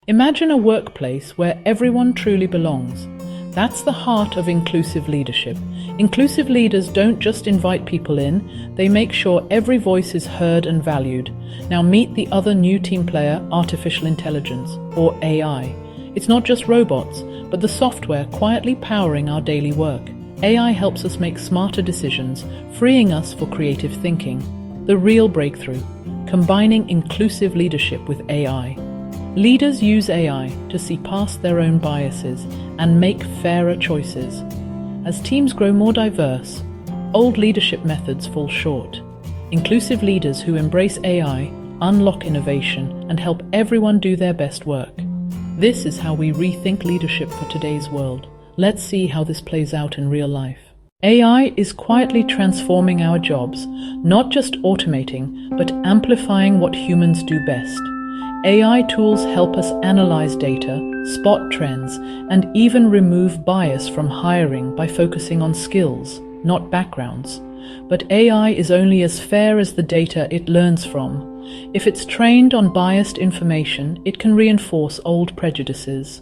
Imagine a workplace where everyone truly belongs. That's the heart of inclusive leadership. Inclusive leaders don't just invite people in, they make sure every voice is heard and valued. Now meet the other new team player, artificial intelligence, or AI. It's not just robots, but the software quietly powering our daily work. AI helps us make smarter decisions, freeing us for creative thinking. The real breakthrough, combining inclusive leadership with AI. Leaders use AI to see past their own biases and make fairer choices. As teams grow more diverse, old leadership methods fall short. Inclusive leaders who embrace AI unlock innovation and help everyone do their best work. This is how we rethink leadership for today's world. Let's see how this plays out in real life. AI is quietly transforming our jobs, not just automating, but amplifying what humans do best. AI tools help us analyze data, spot trends, and even remove bias from hiring by focusing on skills, not backgrounds. But AI is only as fair as the data it learns from. If it's trained on biased information, it can reinforce old prejudices.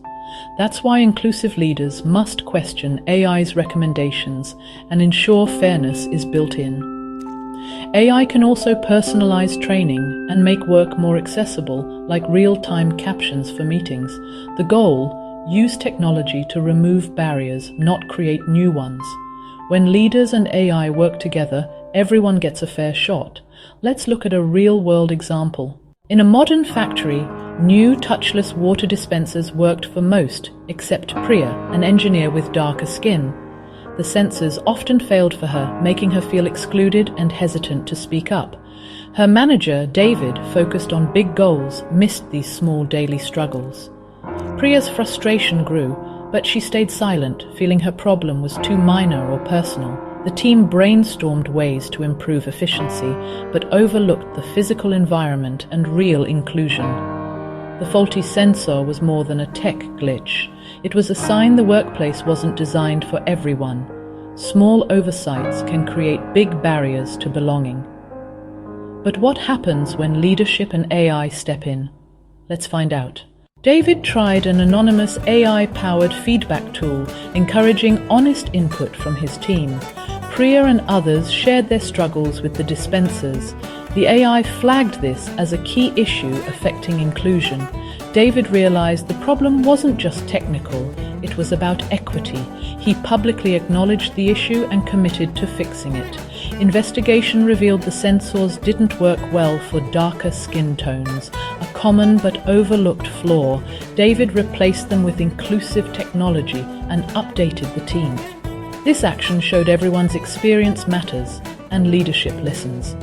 That's why inclusive leaders must question AI's recommendations and ensure fairness is built in. AI can also personalize training and make work more accessible, like real-time captions for meetings. The goal: use technology to remove barriers, not create new ones. When leaders and AI work together, everyone gets a fair shot. Let's look at a real-world example. In a modern factory, new touchless water dispensers worked for most, except Priya, an engineer with darker skin. The sensors often failed for her, making her feel excluded and hesitant to speak up. Her manager, David, focused on big goals, missed these small daily struggles. Priya's frustration grew, but she stayed silent, feeling her problem was too minor or personal. The team brainstormed ways to improve efficiency, but overlooked the physical environment and real inclusion. The faulty sensor was more than a tech glitch. It was a sign the workplace wasn't designed for everyone. Small oversights can create big barriers to belonging. But what happens when leadership and AI step in? Let's find out. David tried an anonymous AI-powered feedback tool, encouraging honest input from his team. Priya and others shared their struggles with the dispensers. The AI flagged this as a key issue affecting inclusion. David realized the problem wasn't just technical, it was about equity. He publicly acknowledged the issue and committed to fixing it. Investigation revealed the sensors didn't work well for darker skin tones, a common but overlooked flaw. David replaced them with inclusive technology and updated the team. This action showed everyone's experience matters and leadership listens.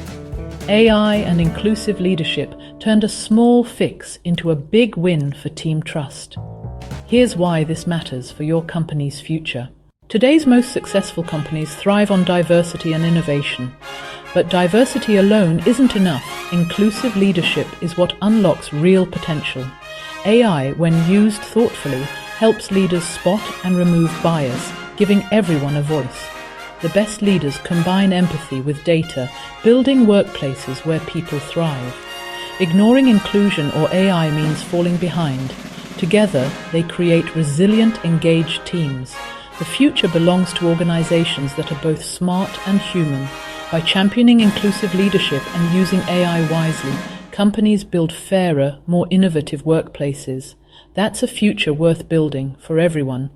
AI and inclusive leadership turned a small fix into a big win for team trust. Here's why this matters for your company's future. Today's most successful companies thrive on diversity and innovation. But diversity alone isn't enough. Inclusive leadership is what unlocks real potential. AI, when used thoughtfully, helps leaders spot and remove bias, giving everyone a voice. The best leaders combine empathy with data, building workplaces where people thrive. Ignoring inclusion or AI means falling behind. Together, they create resilient, engaged teams. The future belongs to organizations that are both smart and human. By championing inclusive leadership and using AI wisely, companies build fairer, more innovative workplaces. That's a future worth building for everyone.